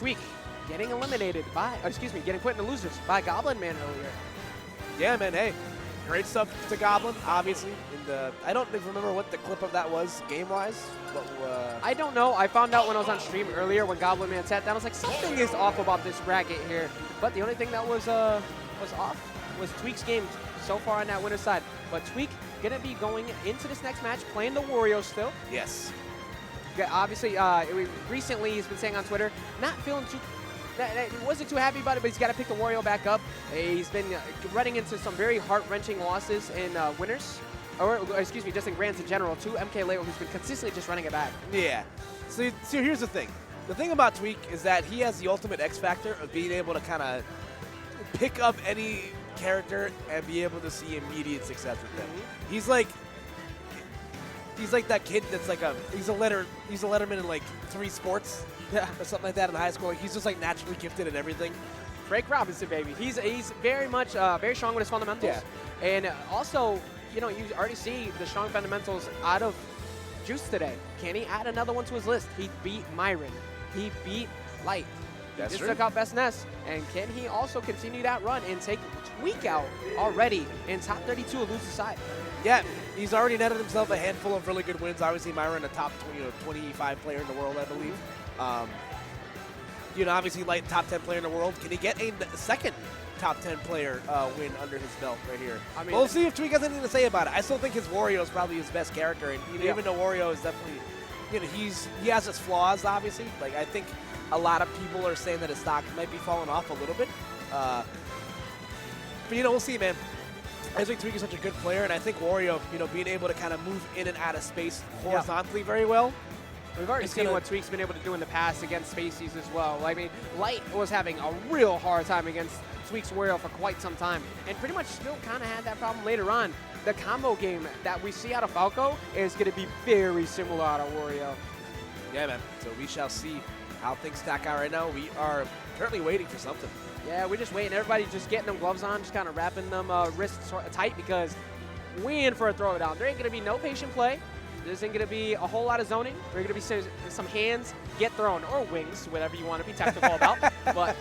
Tweek getting eliminated by, getting put into losers by Goblin Man earlier. Yeah, man, hey. Great stuff to Goblin, obviously. I don't remember what the clip of that was game-wise. I don't know. I found out when I was on stream earlier when Goblin Man sat down. I was like, something is off about this bracket here. But the only thing that was off was Tweek's game so far on that winner's side. But Tweek going to be going into this next match, playing the Wario still. Yes. Yeah, obviously, recently he's been saying on Twitter, not feeling too... He wasn't too happy about it, but he's got to pick the Wario back up. He's been running into some very heart-wrenching losses in winners, or excuse me, just in grands in general, to MK Leo, who's been consistently just running it back. Yeah. So here's the thing. The thing about Tweek is that he has the ultimate X factor of being able to kind of pick up any character and be able to see immediate success with them. He's like that kid that's like he's a letterman in like 3 sports. Yeah, or something like that in high school. Like, he's just like naturally gifted at everything. Frank Robinson, baby. He's very much very strong with his fundamentals. Yeah. And also, you know, you already see the strong fundamentals out of Juice today. Can he add another one to his list? He beat Myron. He beat Light. That's he just true. took out Best Ness. And can he also continue that run and take Tweek out already in top 32 of IluZ's side? Yeah, he's already netted himself a handful of really good wins. Obviously, Myron, a top 25 player in the world, I believe. You know, obviously, Light, top 10 player in the world. Can he get a second top 10 player win under his belt right here? I mean, we'll see if Tweek has anything to say about it. I still think his Wario is probably his best character, and even though Wario is definitely, you know, he has his flaws, obviously. Like, I think a lot of people are saying that his stock might be falling off a little bit. But you know, we'll see, man. I think Tweek is such a good player, and I think Wario, you know, being able to kind of move in and out of space horizontally very well. We've already seen what Tweek's been able to do in the past against Spaceys as well. I mean, Light was having a real hard time against Tweek's Wario for quite some time, and pretty much still kind of had that problem later on. The combo game that we see out of Falco is going to be very similar out of Wario. Yeah, man. So we shall see how things stack out right now. We are currently waiting for something. Yeah, we're just waiting. Everybody just getting them gloves on, just kind of wrapping them wrists tight because we in for a throwdown. There ain't going to be no patient play. There's ain't going to be a whole lot of zoning. There's going to be some hands get thrown, or wings, whatever you want to be technical about. But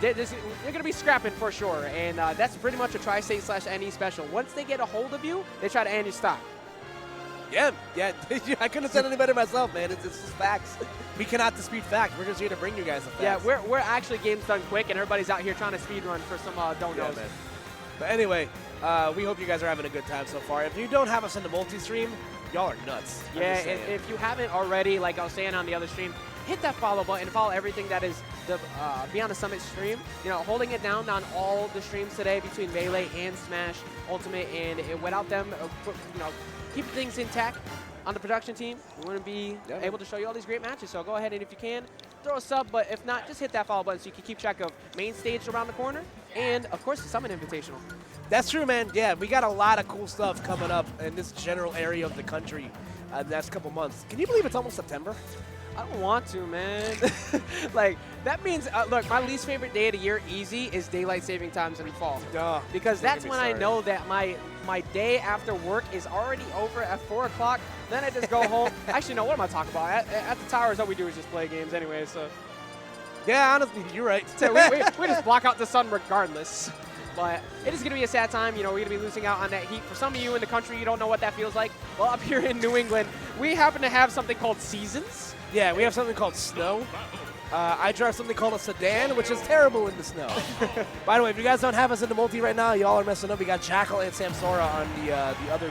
they're going to be scrapping for sure, and that's pretty much a Tri-State/NE special. Once they get a hold of you, they try to end your stock. Yeah, I couldn't have said any better myself, man. It's just facts. We cannot dispute facts. We're just here to bring you guys the facts. Yeah, we're actually games done quick, and everybody's out here trying to speed run for some don't knows. Man. But anyway, we hope you guys are having a good time so far. If you don't have us in the multi-stream, y'all are nuts. Yeah, if you haven't already, like I was saying on the other stream, hit that follow button, follow everything that is the Beyond the Summit stream. You know, holding it down on all the streams today between Melee and Smash Ultimate, and without them, you know, keep things intact on the production team. We want to be able to show you all these great matches. So go ahead and if you can, throw a sub. But if not, just hit that follow button so you can keep track of main stage around the corner and, of course, the Summit Invitational. That's true, man. Yeah, we got a lot of cool stuff coming up in this general area of the country the next couple months. Can you believe it's almost September? I don't want to, man. Like, that means, look, my least favorite day of the year, easy, is daylight saving times in the fall. Duh. Because that's when I know that my day after work is already over at 4 o'clock. Then I just go home. Actually, no, what am I talking about? At the towers, all we do is just play games anyway, so. Yeah, honestly, you're right. So we just block out the sun regardless. But it is going to be a sad time. You know, we're going to be losing out on that heat. For some of you in the country, you don't know what that feels like. Well, up here in New England, we happen to have something called seasons. Yeah, we have something called snow. I drive something called a sedan, which is terrible in the snow. By the way, if you guys don't have us in the multi right now, y'all are messing up. We got Jackal and Samsora on the other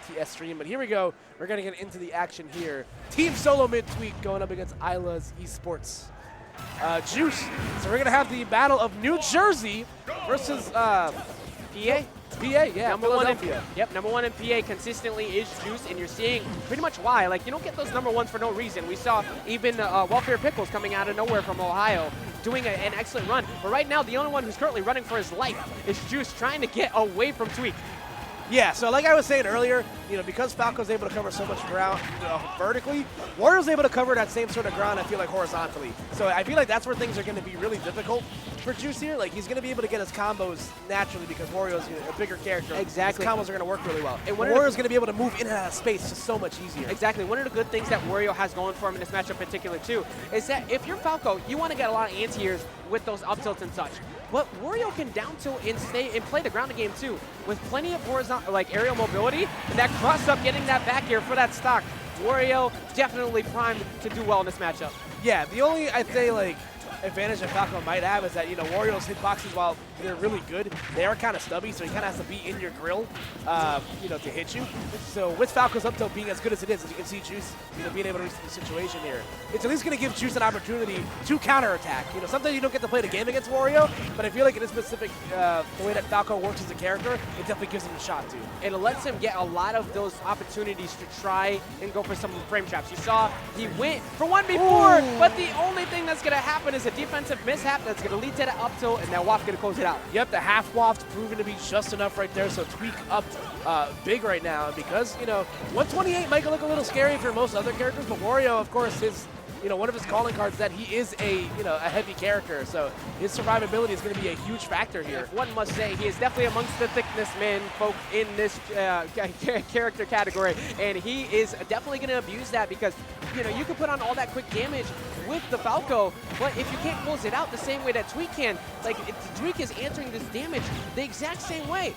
BTS stream. But here we go. We're going to get into the action here. Team Solo Mid Tweek going up against IluZ Esports. Juice. So we're going to have the Battle of New Jersey versus PA. PA, yeah. Number one in PA consistently is Juice, and you're seeing pretty much why. Like, you don't get those number ones for no reason. We saw even Welfare Pickles coming out of nowhere from Ohio doing an excellent run. But right now, the only one who's currently running for his life is Juice, trying to get away from Tweek. Yeah, so like I was saying earlier, because Falco's able to cover so much ground vertically, Wario's able to cover that same sort of ground, I feel like, horizontally. So I feel like that's where things are going to be really difficult for Juice here. Like, he's going to be able to get his combos naturally because Wario's a bigger character. Exactly. His combos are going to work really well. And Wario's going to be able to move in and out of space just so much easier. Exactly. One of the good things that Wario has going for him in this matchup in particular, too, is that if you're Falco, you want to get a lot of anti-airs with those up tilts and such. But Wario can down tilt and stay and play the ground game too, with plenty of horizontal, like aerial mobility, and that cross up, getting that back air for that stock. Wario definitely primed to do well in this matchup. Yeah, the only, I'd say, like, advantage that Falco might have is that, Wario's hitboxes, while they're really good, they are kind of stubby, so he kind of has to be in your grill, to hit you. So with Falco's up tilt being as good as it is, as you can see Juice, being able to reach the situation here, it's at least going to give Juice an opportunity to counterattack. Sometimes you don't get to play the game against Wario, but I feel like in this specific, the way that Falco works as a character, it definitely gives him a shot too. It lets him get a lot of those opportunities to try and go for some frame traps. You saw he went for one before, but the only thing that's going to happen is a defensive mishap that's going to lead to the up tilt, and that waft's going to close it out. Yep, the half waft proven to be just enough right there, so Tweek up big right now. And because, 128 might look a little scary for most other characters, but Wario, of course, his one of his calling cards is that he is a heavy character, so his survivability is going to be a huge factor here. If one must say, he is definitely amongst the thickness men folk in this character category, and he is definitely going to abuse that because you can put on all that quick damage with the Falco, but if you can't close it out the same way that Tweek can, like Tweek is answering this damage the exact same way.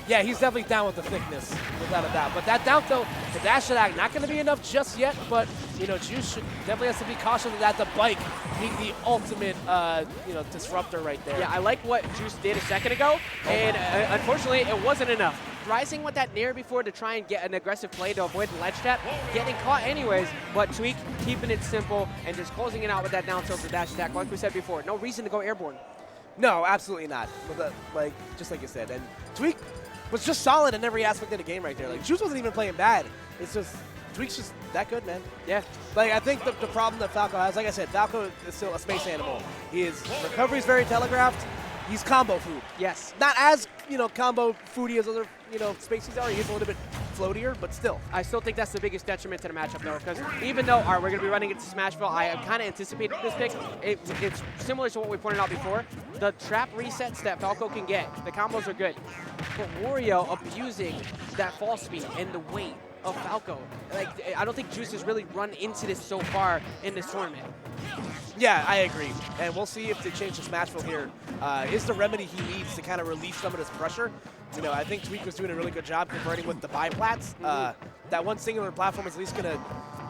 Yeah, he's definitely down with the thickness, without a doubt. But that down tilt, the dash attack, not going to be enough just yet, but, Juice definitely has to be cautious of that. The bike being the ultimate, disruptor right there. Yeah, I like what Juice did a second ago, and unfortunately, it wasn't enough. Rising with that nair before to try and get an aggressive play to avoid the ledge tap, getting caught anyways, but Tweek keeping it simple and just closing it out with that down tilt, the dash attack. Like we said before, no reason to go airborne. No, absolutely not. But just like you said, and Tweek was just solid in every aspect of the game right there. Like, Juice wasn't even playing bad. It's just, Tweek's just that good, man. Yeah. Like, I think the problem that Falco has, like I said, Falco is still a space animal. His recovery is very telegraphed. He's combo food. Yes. Not as, combo foody as other, spaces are. He's a little bit floatier, but still. I still think that's the biggest detriment to the matchup, though, because even though, all right, we're going to be running into Smashville, I kind of anticipated this pick. It's similar to what we pointed out before. The trap resets that Falco can get, the combos are good. But Wario abusing that fall speed and the weight of Falco. Like, I don't think Juice has really run into this so far in this tournament. Yeah, I agree. And we'll see if they change the Smashville here is the remedy he needs to kind of release some of this pressure. I think Tweek was doing a really good job converting with the biplats. That one singular platform is at least going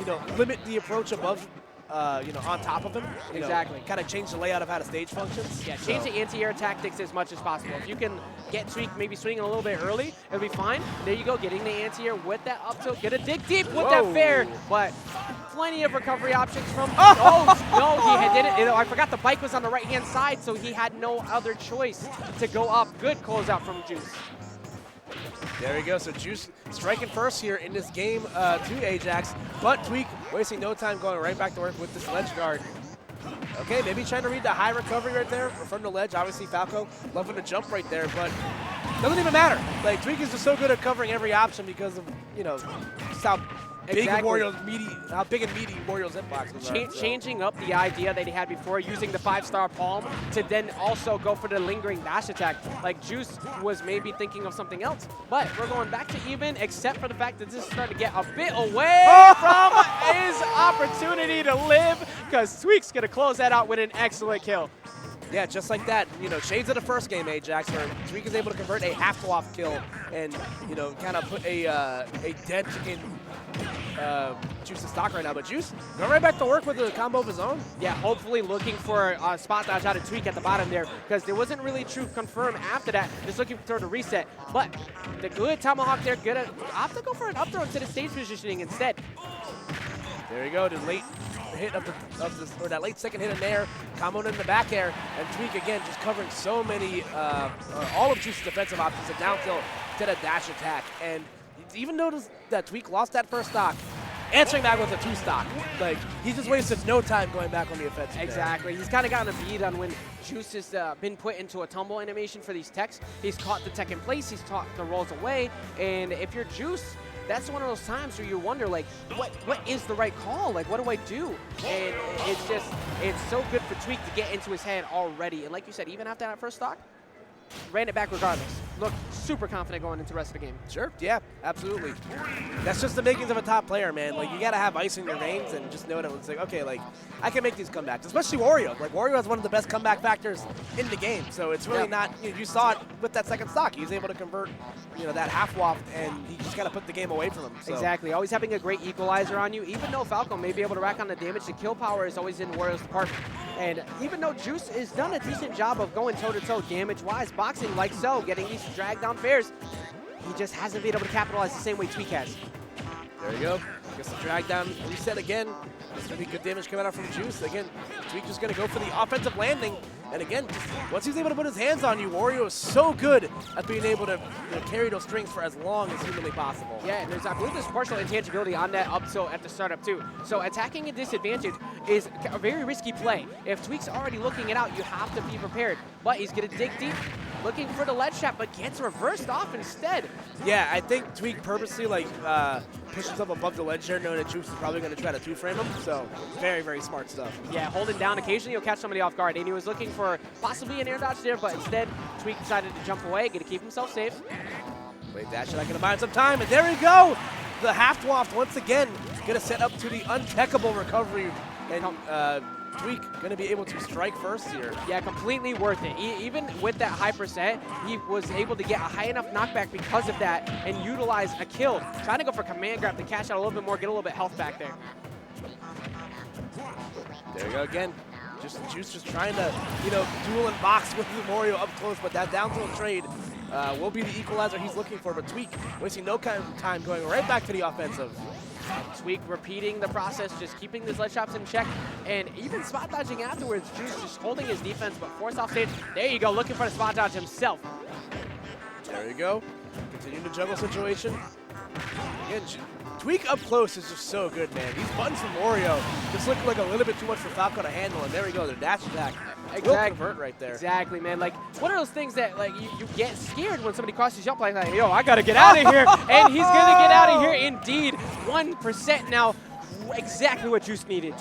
to, limit the approach above, on top of him. Exactly. Kind of change the layout of how the stage functions. Yeah, change the anti-air tactics as much as possible. If you can get Tweek maybe swinging a little bit early, it'll be fine. There you go, getting the anti-air with that up tilt. Get a dig deep with that fair, but plenty of recovery options from. Oh no, he didn't. I forgot the bike was on the right-hand side, so he had no other choice to go up. Good closeout from Juice. There we go. So Juice striking first here in this game to Ajax, but Tweek wasting no time going right back to work with this ledge guard. Okay, maybe trying to read the high recovery right there from the ledge. Obviously, Falco loving to jump right there, but doesn't even matter. Like, Tweek is just so good at covering every option because of, just how big how big and meaty Wario's hitbox was. Changing up the idea that he had before, using the 5-star palm to then also go for the lingering dash attack. Like, Juice was maybe thinking of something else, but we're going back to even, except for the fact that this is starting to get a bit away from his opportunity to live, because Tweek's going to close that out with an excellent kill. Yeah, just like that. Shades of the first game, Ajax, where Tweek is able to convert a half-waft kill and, kind of put a dent in Juice's stock right now. But Juice going right back to work with a combo of his own. Yeah, hopefully looking for a spot dodge out of Tweek at the bottom there, because there wasn't really true confirm after that. Just looking for the reset. But the good tomahawk there, good. Opt to go for an up throw into the stage positioning instead. There you go, the late hit or that late second hit in there, comboing in the back air, and Tweek again just covering so many, all of Juice's defensive options, a down tilt to the dash attack. And even notice that Tweek lost that first stock, answering back with a 2-stock. Like, he just wasted no time going back on the offensive. Exactly. He's kind of gotten a beat on when Juice has been put into a tumble animation for these techs. He's caught the tech in place. He's caught the rolls away. And if you're Juice, that's one of those times where you wonder, like, what is the right call? Like, what do I do? And it's so good for Tweek to get into his head already. And like you said, even after that first stock, ran it back regardless. Looked super confident going into the rest of the game. Sure, yeah, absolutely. That's just the makings of a top player, man. Like, you gotta have ice in your veins and just know that it's like, okay, like, I can make these comebacks, especially Wario. Like, Wario has one of the best comeback factors in the game, so it's really not, you saw it with that second stock. He was able to convert, that half waft, and he just gotta put the game away from him. So. Exactly, always having a great equalizer on you. Even though Falco may be able to rack on the damage, the kill power is always in Wario's department. And even though Juice has done a decent job of going toe-to-toe damage-wise, boxing like so, getting these dragged down fairs, he just hasn't been able to capitalize the same way Tweek has. There you go. Gets the drag down, reset again. There's going to be good damage coming out from Juice. Again, Tweek just going to go for the offensive landing. And again, once he's able to put his hands on you, Wario is so good at being able to carry those strings for as long as humanly possible. Yeah, and I believe there's partial intangibility on that up tilt at the startup too. So attacking a disadvantage is a very risky play. If Tweek's already looking it out, you have to be prepared. But he's going to dig deep, looking for the ledge trap, but gets reversed off instead. Yeah, I think Tweek purposely pushes himself above the ledge there, knowing that Juice is probably going to try to two-frame him. So very, very smart stuff. Yeah, holding down. Occasionally he'll catch somebody off guard, and he was looking for possibly an air dodge there, but instead Tweek decided to jump away, going to keep himself safe. Wait, dash, not going to buy him some time, and there we go! The half waft once again going to set up to the uncheckable recovery, and Tweek going to be able to strike first here. Yeah, completely worth it. Even with that high percent, he was able to get a high enough knockback because of that and utilize a kill. Trying to go for command grab to cash out a little bit more, get a little bit health back there. There you go again. Juice just trying to, duel and box with Wario up close, but that down tilt trade will be the equalizer he's looking for. But Tweek wasting no kind of time, going right back to the offensive. Tweek repeating the process, just keeping the ledge traps in check, and even spot dodging afterwards. Juice just holding his defense, but forced off stage. There you go, looking for the spot dodge himself. There you go. Continuing the juggle situation. Again, Tweek up close is just so good, man. These buttons from Wario just look like a little bit too much for Falco to handle, and there we go, their dash attack. Exactly. Convert right there. Exactly, man. Like, one of those things that, like, you get scared when somebody crosses you up like, yo, I got to get out of here. And he's going to get out of here indeed. 1% now, exactly what Juice needed.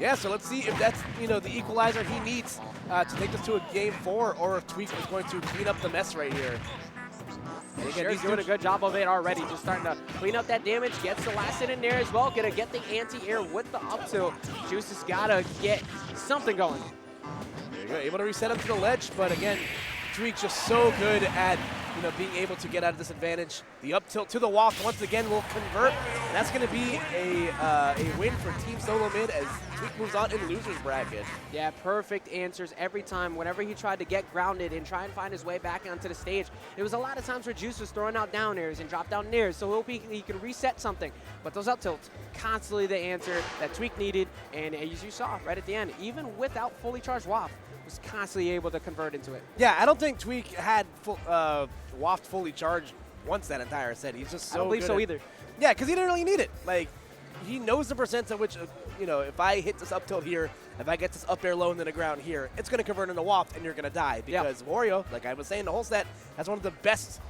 Yeah, so let's see if that's, the equalizer he needs to take this to a game 4, or if Tweek is going to clean up the mess right here. And again, he's doing a good job of it already, just starting to clean up that damage, gets the last hit in there as well, gonna get the anti-air with the up tilt. Juice has gotta get something going. There you go, able to reset him to the ledge, but again, Tweek just so good at being able to get out of this advantage. The up tilt to the waft once again will convert, and that's going to be a win for Team Solo Mid as Tweek moves on in loser's bracket. Yeah, perfect answers every time. Whenever he tried to get grounded and try and find his way back onto the stage, there was a lot of times where Juice was throwing out down airs and drop down airs, so he could reset something. But those up tilts, constantly the answer that Tweek needed, and as you saw right at the end, even without fully charged waft, was constantly able to convert into it. Yeah, I don't think Tweek had waft fully charged once that entire set. He's just so I don't believe good so at, either. Yeah, because he didn't really need it. Like, he knows the percents at which, if I hit this up tilt here, if I get this up air low into the ground here, it's going to convert into waft and you're going to die. Because Wario, like I was saying, the whole set has one of the best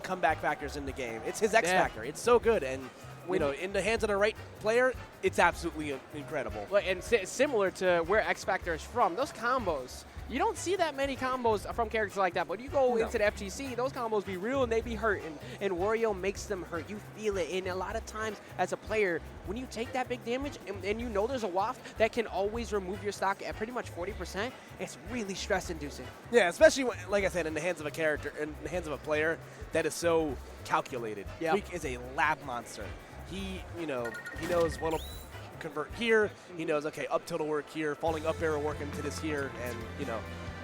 comeback factors in the game. It's his X factor. It's so good. And in the hands of the right player, it's absolutely incredible. And similar to where X Factor is from, those combos, you don't see that many combos from characters like that, but you go into the FGC, those combos be real and they be hurting, and Wario makes them hurt. You feel it, and a lot of times as a player, when you take that big damage and you know there's a waft that can always remove your stock at pretty much 40%, it's really stress-inducing. Yeah, especially, when, like I said, in the hands of a character, in the hands of a player that is so calculated. Tweek is a lab monster. He knows what'll convert here. He knows, okay, up tilt will work here, falling up air will work into this here, and,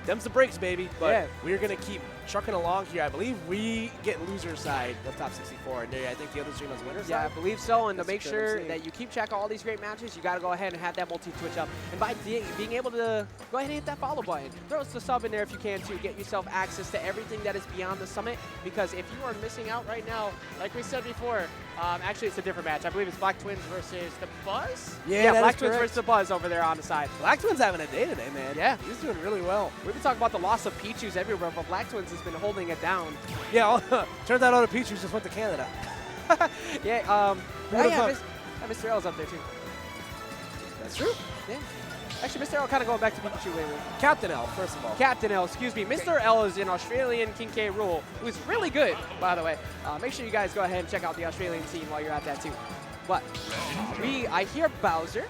them's the breaks, baby. But we're going to keep trucking along here. I believe we get loser side of top 64, and I think the other stream has winner side. Yeah, I believe so, and to make sure that you keep track of all these great matches, you got to go ahead and have that multi-twitch up. And by being able to go ahead and hit that follow button, throw us the sub in there if you can to get yourself access to everything that is beyond the summit, because if you are missing out right now, like we said before, Actually, it's a different match. I believe it's Black Twins versus the Buzz? Yeah, that Black is Twins correct. versus the Buzz over there on the side. Black Twin's having a day today, man. Yeah. He's doing really well. We've been talking about the loss of Pichus everywhere, but Black Twins has been holding it down. Yeah, turns out all the Pichus just went to Canada. Yeah, What yeah, about- Mr. L's up there too. That's true. Yeah. Actually, Mr. L kind of going back to Pikachu lately. Captain L, first of all. Captain L, excuse me. Mr. L is an Australian King K. Rool, who's really good, by the way. Make sure you guys go ahead and check out the Australian team while you're at that too. But I hear Bowser.